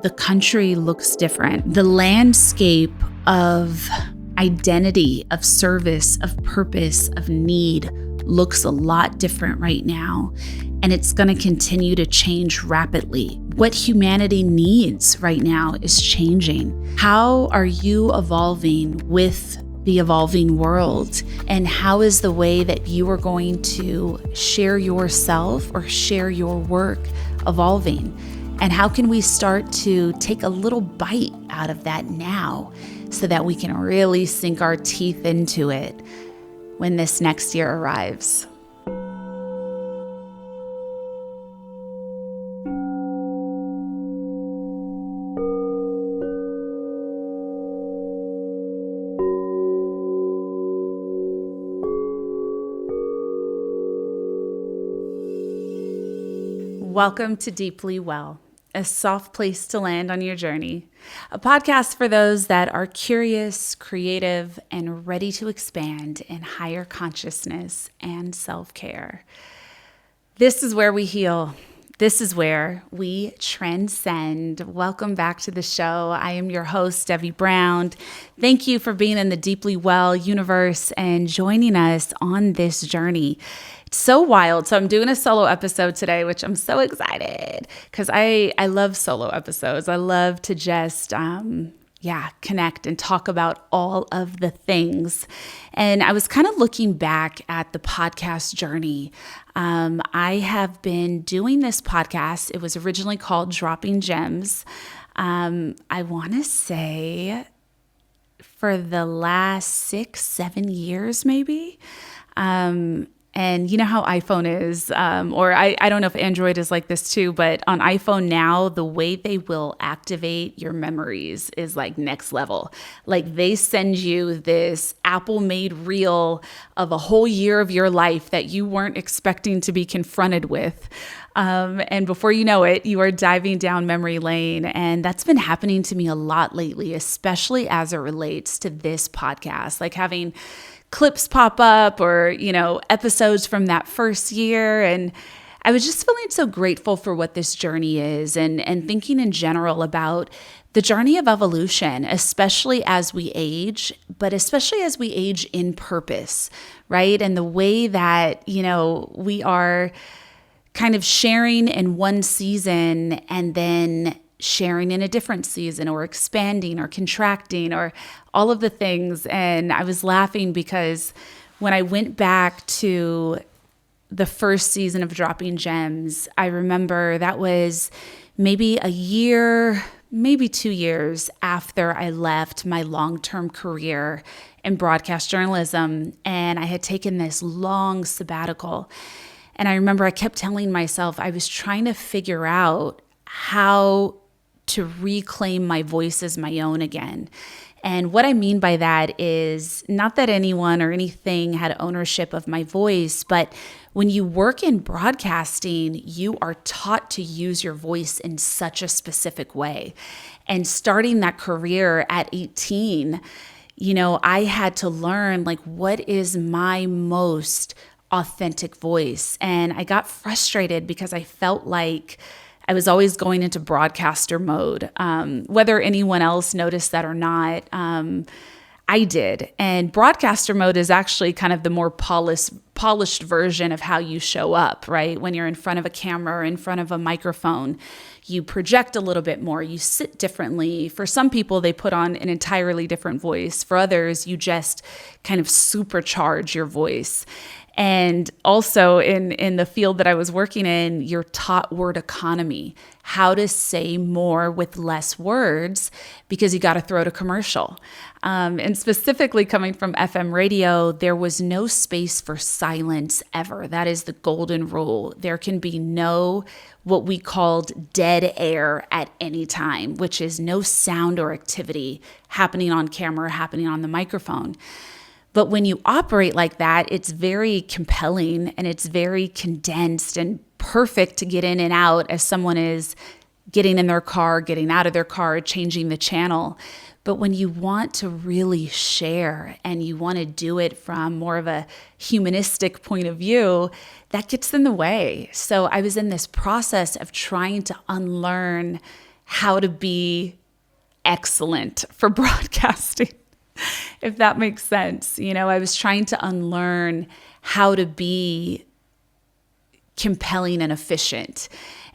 the country looks different. The landscape of identity, of service, of purpose, of need looks a lot different right now. And it's going to continue to change rapidly. What humanity needs right now is changing. How are you evolving with the evolving world? And how is the way that you are going to share yourself or share your work evolving? And how can we start to take a little bite out of that now so that we can really sink our teeth into it when this next year arrives? Welcome to Deeply Well, a soft place to land on your journey, a podcast for those that are curious, creative, and ready to expand in higher consciousness and self-care. This is where we heal. This is where we transcend. Welcome back to the show. I am your host, Devi Brown. Thank you for being in the Deeply Well universe and joining us on this journey. It's so wild. So I'm doing a solo episode today, which I'm so excited because I love solo episodes. I love to just connect and talk about all of the things. And I was kind of looking back at the podcast journey. I have been doing this podcast. It was originally called Dropping Gems. I want to say for the last 6-7 years, maybe. And you know how iPhone is, or I don't know if Android is like this too, but on iPhone now, the way they will activate your memories is like next level. Like they send you this Apple-made reel of a whole year of your life that you weren't expecting to be confronted with. And before you know it, you are diving down memory lane. And that's been happening to me a lot lately, especially as it relates to this podcast, like having clips pop up or, episodes from that first year. And I was just feeling so grateful for what this journey is and thinking in general about the journey of evolution, especially as we age, but especially as we age in purpose, right? And the way that, we are kind of sharing in one season and then sharing in a different season or expanding or contracting or all of the things. And I was laughing because when I went back to the first season of Dropping Gems, I remember that was maybe a year, maybe 2 years after I left my long-term career in broadcast journalism. And I had taken this long sabbatical. And I remember I kept telling myself I was trying to figure out how to reclaim my voice as my own again. And what I mean by that is not that anyone or anything had ownership of my voice, but when you work in broadcasting, you are taught to use your voice in such a specific way. And starting that career at 18, I had to learn what is my most authentic voice. And I got frustrated because I felt like I was always going into broadcaster mode. Whether anyone else noticed that or not, I did. And broadcaster mode is actually kind of the more polished version of how you show up, right? When you're in front of a camera or in front of a microphone, you project a little bit more, you sit differently. For some people, they put on an entirely different voice. For others, you just kind of supercharge your voice. And also in the field that I was working in, you're taught word economy, how to say more with less words because you got to throw to commercial. And specifically coming from FM radio, there was no space for silence ever. That is the golden rule. There can be no what we called dead air at any time, which is no sound or activity happening on camera, happening on the microphone. But when you operate like that, it's very compelling and it's very condensed and perfect to get in and out as someone is getting in their car, getting out of their car, changing the channel. But when you want to really share and you want to do it from more of a humanistic point of view, that gets in the way. So I was in this process of trying to unlearn how to be excellent for broadcasting, if that makes sense. I was trying to unlearn how to be compelling and efficient.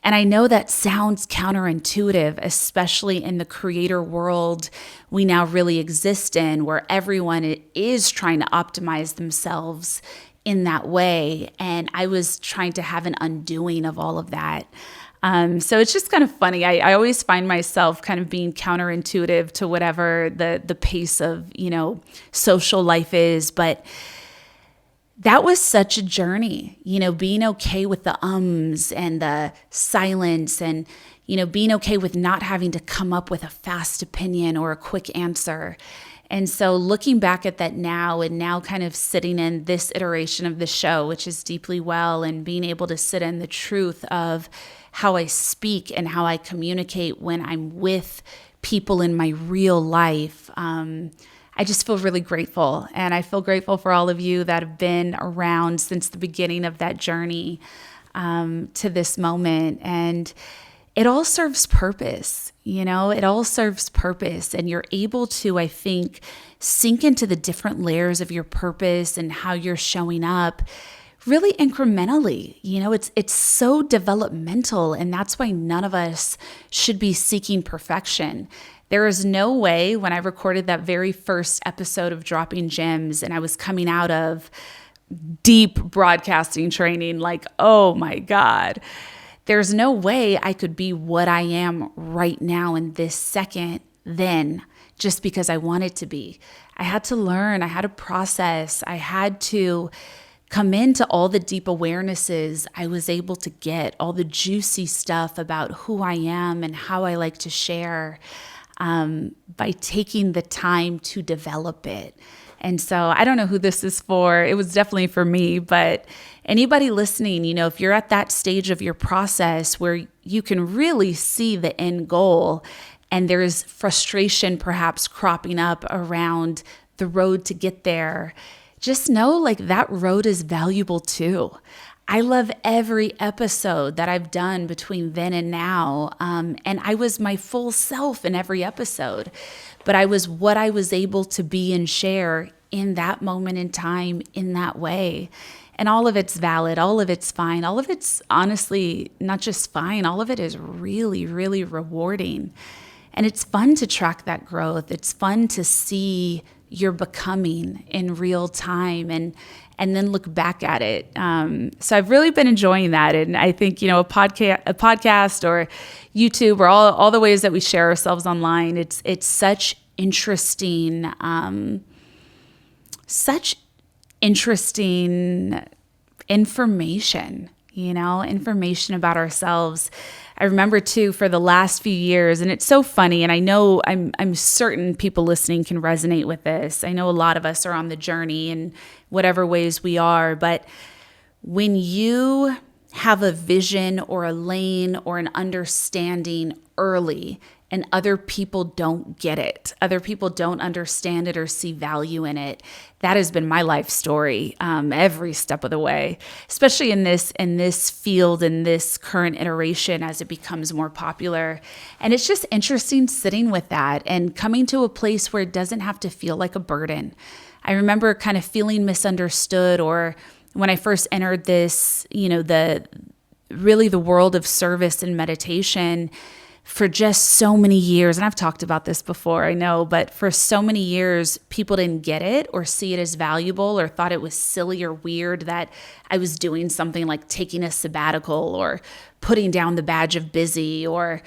And I know that sounds counterintuitive, especially in the creator world we now really exist in, where everyone is trying to optimize themselves in that way. And I was trying to have an undoing of all of that. So it's just kind of funny. I always find myself kind of being counterintuitive to whatever the pace of, social life is. But that was such a journey, being okay with the ums and the silence and, being okay with not having to come up with a fast opinion or a quick answer. And so looking back at that now and now kind of sitting in this iteration of the show, which is Deeply Well, and being able to sit in the truth of how I speak and how I communicate when I'm with people in my real life, I just feel really grateful. And I feel grateful for all of you that have been around since the beginning of that journey to this moment. And it all serves purpose, it all serves purpose. And you're able to, I think, sink into the different layers of your purpose and how you're showing up really incrementally. It's so developmental, and that's why none of us should be seeking perfection. There is no way, when I recorded that very first episode of Dropping Gems and I was coming out of deep broadcasting training, like, oh my God, there's no way I could be what I am right now in this second then, just because I wanted to be. I had to learn, I had to process, I had to come into all the deep awarenesses I was able to get, all the juicy stuff about who I am and how I like to share, by taking the time to develop it. And so I don't know who this is for. It was definitely for me, but anybody listening, if you're at that stage of your process where you can really see the end goal and there's frustration perhaps cropping up around the road to get there, just know that road is valuable too. I love every episode that I've done between then and now. And I was my full self in every episode, but I was what I was able to be and share in that moment in time in that way. And all of it's valid. All of it's fine. All of it's honestly not just fine. All of it is really, really rewarding. And it's fun to track that growth. It's fun to see your becoming in real time and then look back at it. So I've really been enjoying that. And I think, a podcast or YouTube or all the ways that we share ourselves online, it's such interesting information, information about ourselves. I remember too, for the last few years, and it's so funny, and I know I'm certain people listening can resonate with this. I know a lot of us are on the journey in whatever ways we are, but when you have a vision or a lane or an understanding early and other people don't get it, other people don't understand it or see value in it, that has been my life story every step of the way, especially in this field, in this current iteration as it becomes more popular. And it's just interesting sitting with that and coming to a place where it doesn't have to feel like a burden. I remember kind of feeling misunderstood, or when I first entered this, the world of service and meditation for just so many years. And I've talked about this before, I know, but for so many years, people didn't get it or see it as valuable or thought it was silly or weird that I was doing something like taking a sabbatical or putting down the badge of busy or,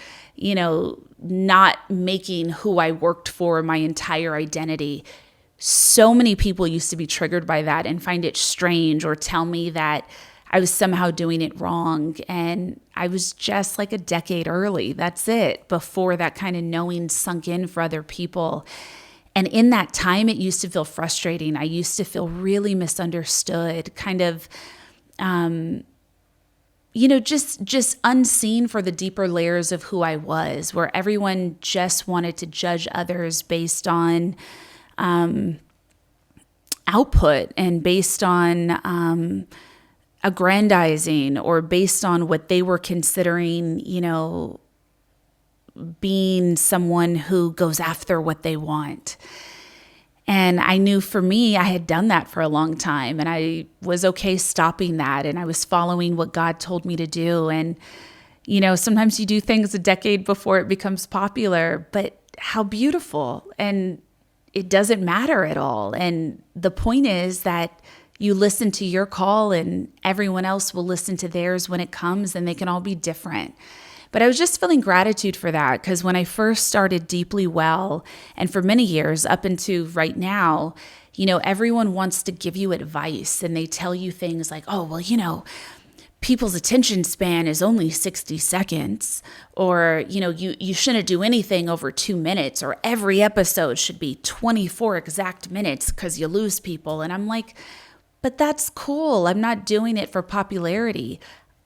not making who I worked for my entire identity. So many people used to be triggered by that and find it strange or tell me that I was somehow doing it wrong. And I was just like a decade early. That's it. Before that kind of knowing sunk in for other people. And in that time, it used to feel frustrating. I used to feel really misunderstood, kind of, just unseen for the deeper layers of who I was, where everyone just wanted to judge others based on output and based on aggrandizing or based on what they were considering, being someone who goes after what they want. And I knew for me, I had done that for a long time, and I was okay stopping that, and I was following what God told me to do. And, sometimes you do things a decade before it becomes popular, but how beautiful. And it doesn't matter at all. And the point is that you listen to your call and everyone else will listen to theirs when it comes, and they can all be different. But I was just feeling gratitude for that, because when I first started Deeply Well, and for many years up into right now, everyone wants to give you advice, and they tell you things like, oh, well, people's attention span is only 60 seconds, or, you shouldn't do anything over 2 minutes, or every episode should be 24 exact minutes because you lose people. And I'm like, but that's cool. I'm not doing it for popularity.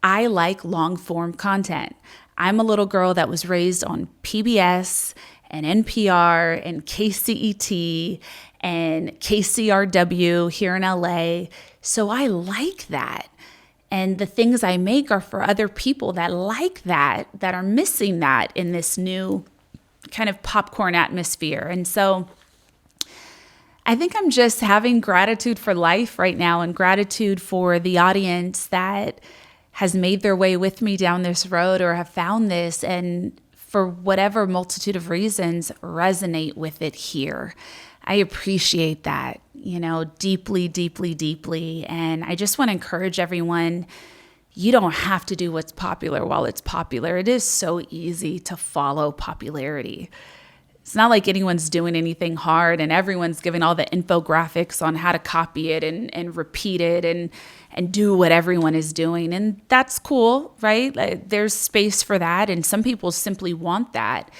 I like long form content. I'm a little girl that was raised on PBS and NPR and KCET and KCRW here in LA. So I like that. And the things I make are for other people that like that are missing that in this new kind of popcorn atmosphere. And so I think I'm just having gratitude for life right now, and gratitude for the audience that has made their way with me down this road or have found this, and for whatever multitude of reasons resonate with it here. I appreciate that, deeply, deeply, deeply. And I just want to encourage everyone, you don't have to do what's popular while it's popular. It is so easy to follow popularity. It's not like anyone's doing anything hard, and everyone's giving all the infographics on how to copy it and repeat it and do what everyone is doing. And that's cool, right? Like, there's space for that. And some people simply want that.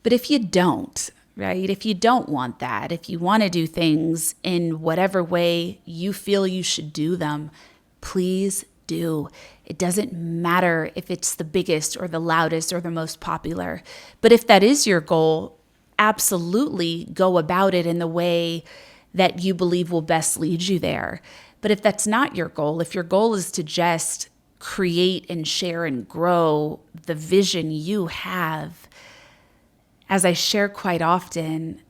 But if you don't, right? If you don't want that, if you want to do things in whatever way you feel you should do them, please do. It doesn't matter if it's the biggest or the loudest or the most popular. But if that is your goal, absolutely go about it in the way that you believe will best lead you there. But if that's not your goal, if your goal is to just create and share and grow the vision you have, as I share quite often,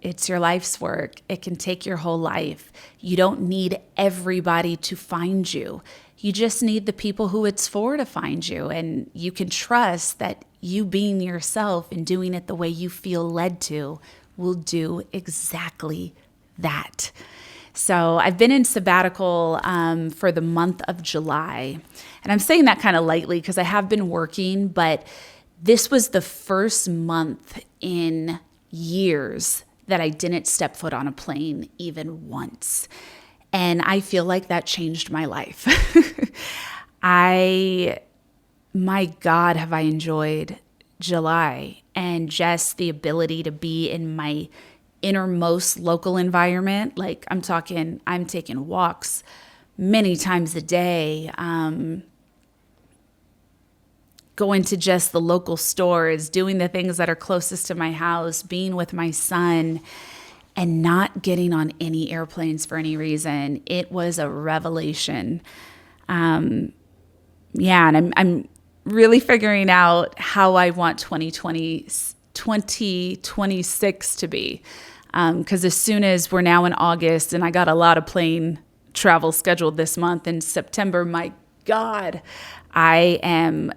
it's your life's work. It can take your whole life. You don't need everybody to find you. You just need the people who it's for to find you. And you can trust that you being yourself and doing it the way you feel led to will do exactly that. So I've been in sabbatical for the month of July. And I'm saying that kind of lightly because I have been working, but this was the first month in years that I didn't step foot on a plane even once. And I feel like that changed my life. My God, have I enjoyed July, and just the ability to be in my innermost local environment. Like I'm taking walks many times a day, going to just the local stores, doing the things that are closest to my house, being with my son, and not getting on any airplanes for any reason. It was a revelation. And I'm really figuring out how I want 2026 to be. Because as soon as we're now in August, and I got a lot of plane travel scheduled this month, in September, my God, I am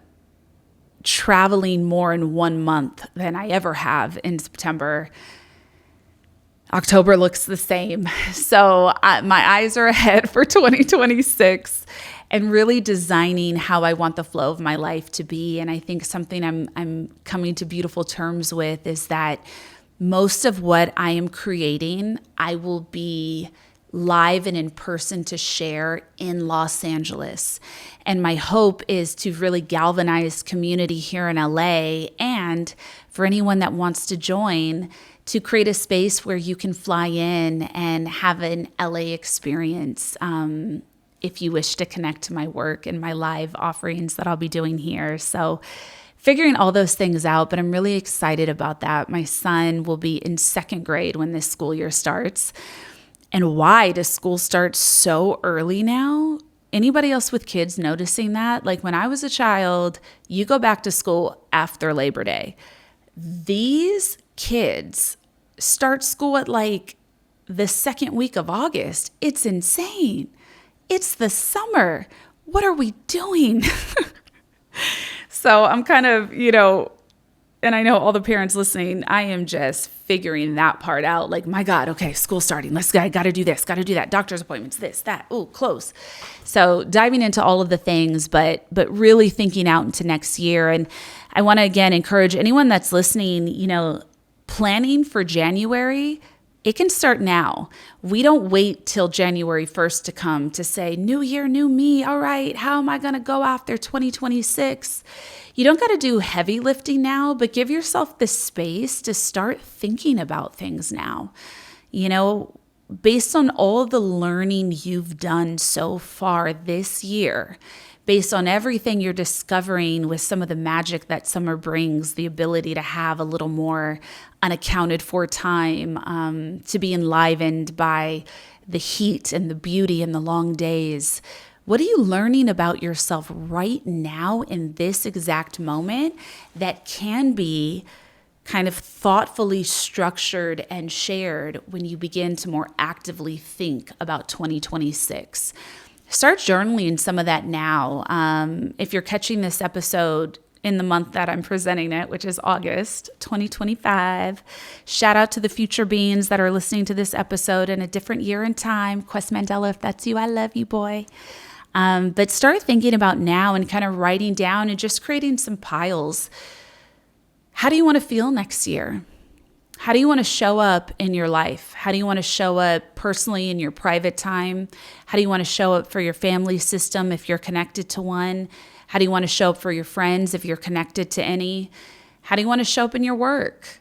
traveling more in 1 month than I ever have in September. October looks the same. So my eyes are ahead for 2026 and really designing how I want the flow of my life to be. And I think something I'm coming to beautiful terms with is that most of what I am creating, I will be live and in person to share in Los Angeles. And my hope is to really galvanize community here in LA, and for anyone that wants to join, to create a space where you can fly in and have an LA experience if you wish to connect to my work and my live offerings that I'll be doing here. So figuring all those things out, but I'm really excited about that. My son will be in 2nd grade when this school year starts. And why does school start so early now? Anybody else with kids noticing that? Like when I was a child, you go back to school after Labor Day. These kids start school at like the second week of August. It's insane. It's the summer. What are we doing? So I'm kind of, and I know all the parents listening, I am just figuring that part out. Like, my God, okay, school starting. I got to do this, got to do that. Doctor's appointments, this, that. Oh, close. So diving into all of the things, but really thinking out into next year. And I want to, again, encourage anyone that's listening, planning for January, it can start now. We don't wait till January 1st to come to say, new year, new me. All right, how am I going to go after 2026? You don't got to do heavy lifting now, but give yourself the space to start thinking about things now. Based on all the learning you've done so far this year, based on everything you're discovering with some of the magic that summer brings, the ability to have a little more unaccounted for time, to be enlivened by the heat and the beauty and the long days. What are you learning about yourself right now in this exact moment that can be kind of thoughtfully structured and shared when you begin to more actively think about 2026? Start journaling some of that now. If you're catching this episode in the month that I'm presenting it, which is August 2025, shout out to the future beings that are listening to this episode in a different year and time. Quest Mandela, if that's you, I love you, boy. But start thinking about now and kind of writing down and just creating some piles. How do you want to feel next year? How do you want to show up in your life? How do you want to show up personally in your private time? How do you want to show up for your family system if you're connected to one? How do you want to show up for your friends if you're connected to any? How do you want to show up in your work?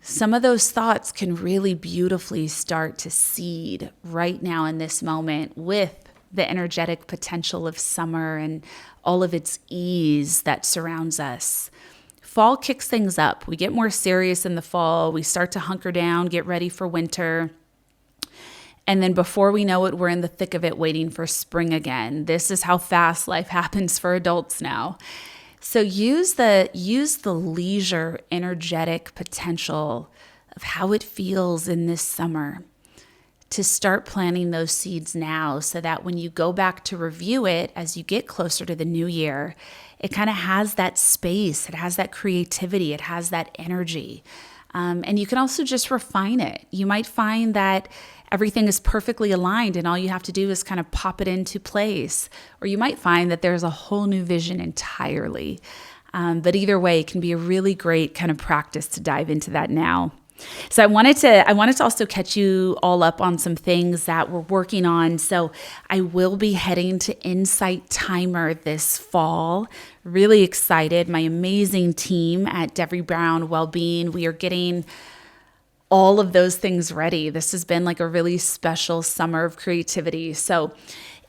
Some of those thoughts can really beautifully start to seed right now in this moment with the energetic potential of summer and all of its ease that surrounds us. Fall kicks things up. We get more serious in the fall. We start to hunker down, get ready for winter. And then before we know it, we're in the thick of it waiting for spring again. This is how fast life happens for adults now. So use the leisure, energetic potential of how it feels in this summer to start planting those seeds now so that when you go back to review it as you get closer to the new year, it kind of has that space, it has that creativity, it has that energy. And you can also just refine it. You might find that everything is perfectly aligned and all you have to do is kind of pop it into place. Or you might find that there's a whole new vision entirely. But either way, it can be a really great kind of practice to dive into that now. So I wanted to also catch you all up on some things that we're working on. So I will be heading to Insight Timer this fall. Really excited. My amazing team at Devi Brown Wellbeing. We are getting all of those things ready. This has been like a really special summer of creativity. So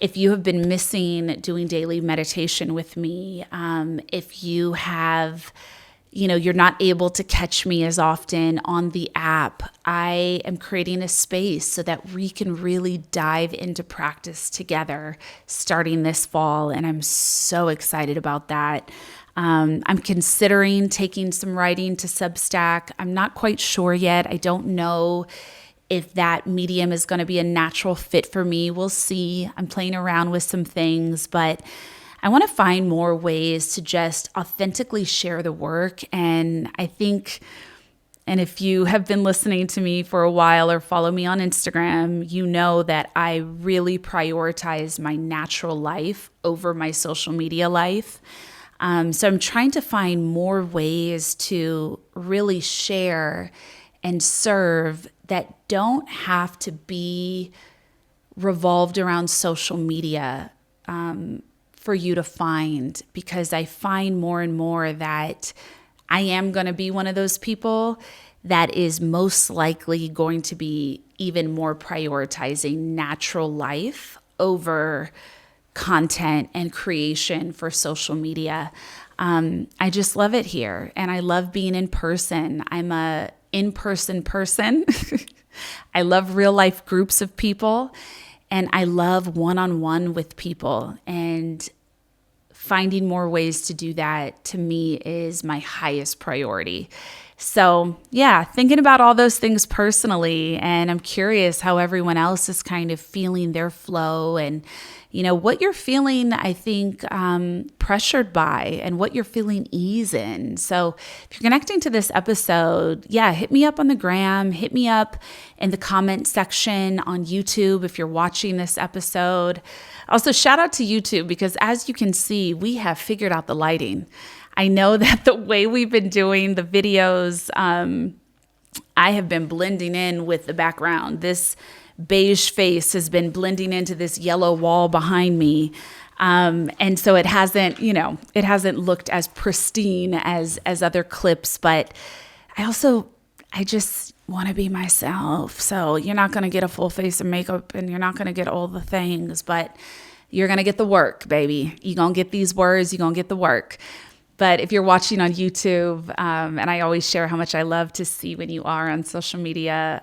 if you have been missing doing daily meditation with me, if you have you're not able to catch me as often on the app, I am creating a space so that we can really dive into practice together starting this fall. And I'm so excited about that. I'm considering taking some writing to Substack. I'm not quite sure yet. I don't know if that medium is going to be a natural fit for me. We'll see. I'm playing around with some things, but I want to find more ways to just authentically share the work. And I think, and if you have been listening to me for a while or follow me on Instagram, you know that I really prioritize my natural life over my social media life. So I'm trying to find more ways to really share and serve that don't have to be revolved around social media for you to find, because I find more and more that I am going to be one of those people that is most likely going to be even more prioritizing natural life over content and creation for social media. I just love it here, and I love being in person. I'm a in-person person. I love real life groups of people. And I love one-on-one with people, and finding more ways to do that, to me, is my highest priority. So yeah, thinking about all those things personally, and I'm curious how everyone else is kind of feeling their flow and, what you're feeling, I think, pressured by and what you're feeling ease in. So if you're connecting to this episode, hit me up on the gram, hit me up in the comment section on YouTube if you're watching this episode. Also, shout out to YouTube because as you can see, we have figured out the lighting. I know that the way we've been doing the videos, I have been blending in with the background. This beige face has been blending into this yellow wall behind me. And so it hasn't looked as pristine as other clips, but I just want to be myself. So you're not going to get a full face of makeup and you're not going to get all the things, but you're going to get the work, baby. You're going to get these words, you're going to get the work. But if you're watching on YouTube, and I always share how much I love to see when you are on social media,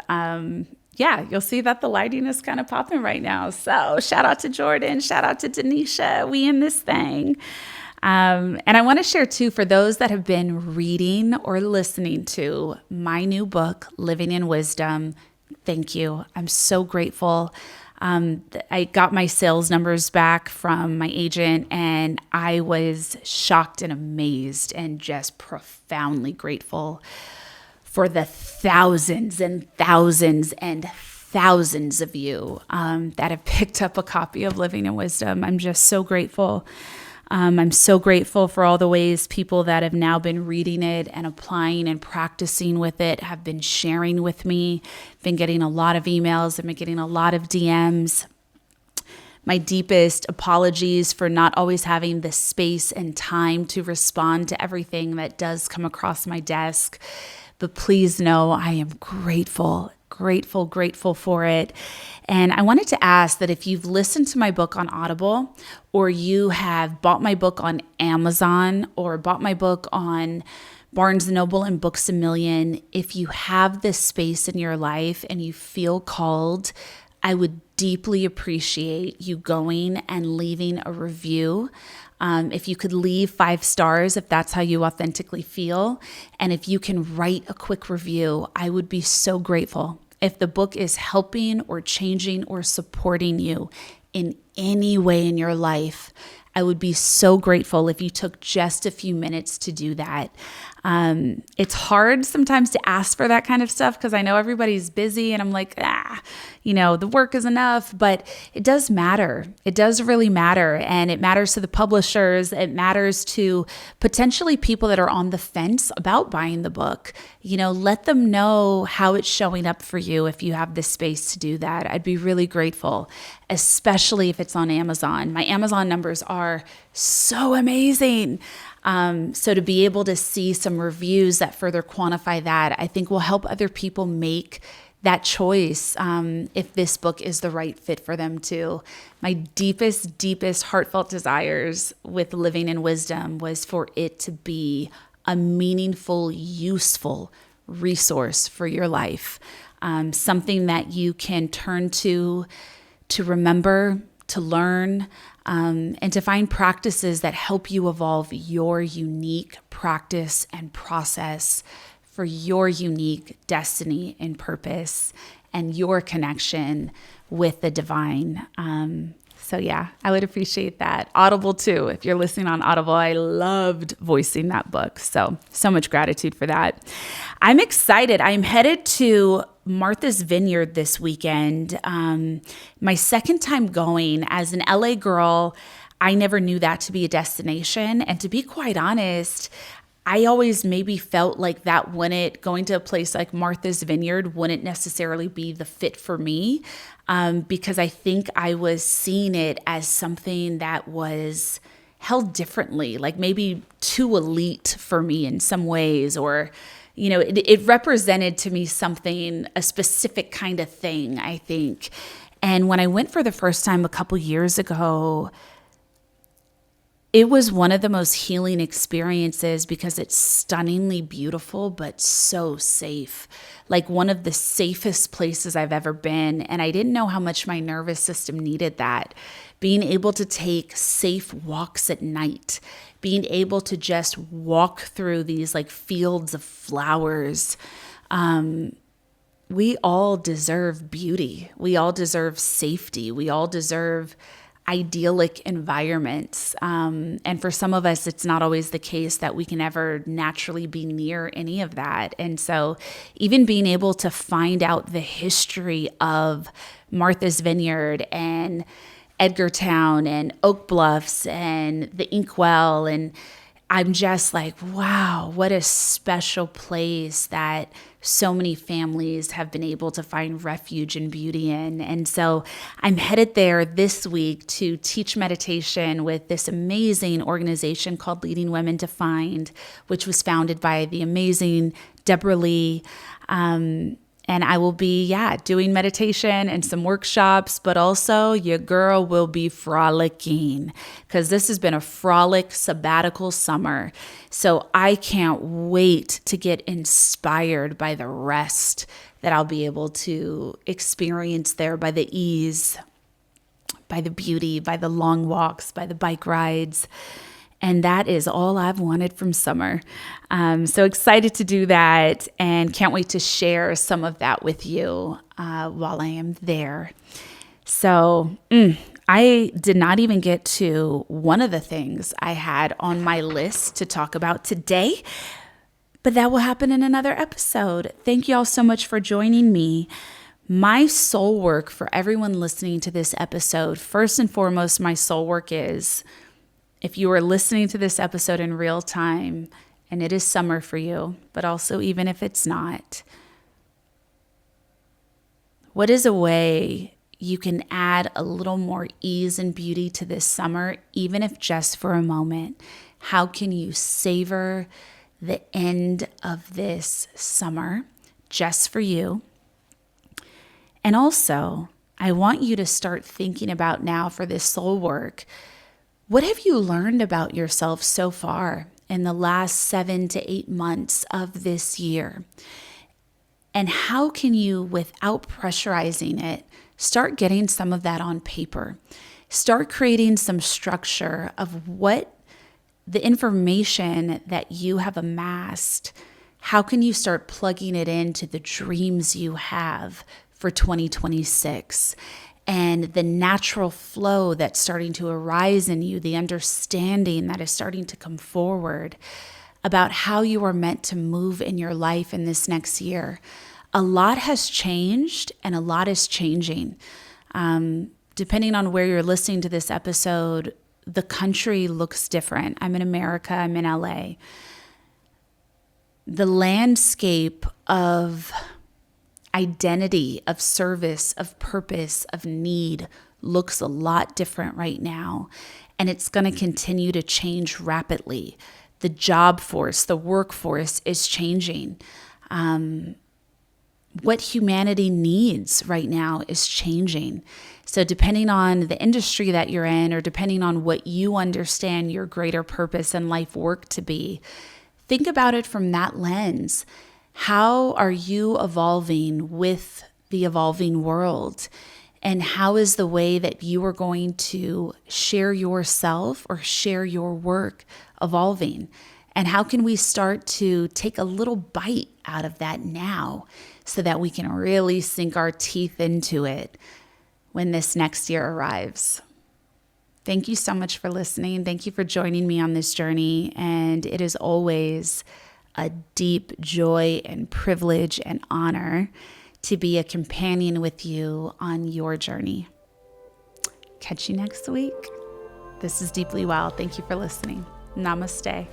you'll see that the lighting is kind of popping right now. So shout out to Jordan, shout out to Denisha, we in this thing. And I want to share too, for those that have been reading or listening to my new book, Living in Wisdom, thank you. I'm so grateful. I got my sales numbers back from my agent and I was shocked and amazed and just profoundly grateful for the thousands and thousands and thousands of you that have picked up a copy of Living in Wisdom. I'm just so grateful. I'm so grateful for all the ways people that have now been reading it and applying and practicing with it have been sharing with me. Been getting a lot of emails. I've been getting a lot of DMs. My deepest apologies for not always having the space and time to respond to everything that does come across my desk. But please know I am grateful for it. And I wanted to ask that if you've listened to my book on Audible, or you have bought my book on Amazon, or bought my book on Barnes & Noble and Books A Million, if you have this space in your life and you feel called, I would deeply appreciate you going and leaving a review. If you could leave 5 stars, if that's how you authentically feel, and if you can write a quick review, I would be so grateful. If the book is helping or changing or supporting you in any way in your life, I would be so grateful if you took just a few minutes to do that. It's hard sometimes to ask for that kind of stuff because I know everybody's busy and I'm like, the work is enough, but it does matter. It does really matter. And it matters to the publishers. It matters to potentially people that are on the fence about buying the book. Let them know how it's showing up for you if you have the space to do that. I'd be really grateful, especially if it's on Amazon. My Amazon numbers are so amazing. So to be able to see some reviews that further quantify that, I think will help other people make that choice if this book is the right fit for them too. My deepest heartfelt desires with Living in Wisdom was for it to be a meaningful, useful resource for your life. Something that you can turn to remember, to learn, and to find practices that help you evolve your unique practice and process for your unique destiny and purpose and your connection with the divine. So yeah, I would appreciate that. Audible too. If you're listening on Audible, I loved voicing that book. So much gratitude for that. I'm excited. I'm headed to Martha's Vineyard this weekend. My second time going. As an LA girl, I never knew that to be a destination. And to be quite honest, I always maybe felt like that going to a place like Martha's Vineyard wouldn't necessarily be the fit for me, because I think I was seeing it as something that was held differently, like maybe too elite for me in some ways, or it represented to me something, a specific kind of thing, I think. And when I went for the first time a couple years ago, it was one of the most healing experiences because it's stunningly beautiful, but so safe. Like one of the safest places I've ever been. And I didn't know how much my nervous system needed that, being able to take safe walks at night, being able to just walk through these like fields of flowers. We all deserve beauty. We all deserve safety. We all deserve idyllic environments. And for some of us, it's not always the case that we can ever naturally be near any of that. And so even being able to find out the history of Martha's Vineyard and Edgartown and Oak Bluffs and the Inkwell, and I'm just like, wow, what a special place that so many families have been able to find refuge and beauty in. And so I'm headed there this week to teach meditation with this amazing organization called Leading Women to Find, which was founded by the amazing Deborah Lee. And I will be, doing meditation and some workshops, but also your girl will be frolicking because this has been a frolic sabbatical summer. So I can't wait to get inspired by the rest that I'll be able to experience there, by the ease, by the beauty, by the long walks, by the bike rides. And that is all I've wanted from summer. So excited to do that and can't wait to share some of that with you while I am there. So I did not even get to one of the things I had on my list to talk about today, but that will happen in another episode. Thank you all so much for joining me. My soul work for everyone listening to this episode, first and foremost, my soul work is, if you are listening to this episode in real time and it is summer for you, but also even if it's not, what is a way you can add a little more ease and beauty to this summer, even if just for a moment? How can you savor the end of this summer just for you? And also, I want you to start thinking about now for this soul work, what have you learned about yourself so far in the last 7 to 8 months of this year? And how can you, without pressurizing it, start getting some of that on paper? Start creating some structure of what the information that you have amassed, how can you start plugging it into the dreams you have for 2026? And the natural flow that's starting to arise in you, the understanding that is starting to come forward about how you are meant to move in your life in this next year. A lot has changed and a lot is changing. Depending on where you're listening to this episode, the country looks different. I'm in America, I'm in LA. The landscape of identity, of service, of purpose, of need looks a lot different right now. And it's going to continue to change rapidly. The job force, the workforce is changing. What humanity needs right now is changing. So depending on the industry that you're in, or depending on what you understand your greater purpose and life work to be, think about it from that lens. How are you evolving with the evolving world? And how is the way that you are going to share yourself or share your work evolving? And how can we start to take a little bite out of that now so that we can really sink our teeth into it when this next year arrives? Thank you so much for listening. Thank you for joining me on this journey. And it is always a deep joy and privilege and honor to be a companion with you on your journey. Catch you next week. This is Deeply Well. Thank you for listening. Namaste.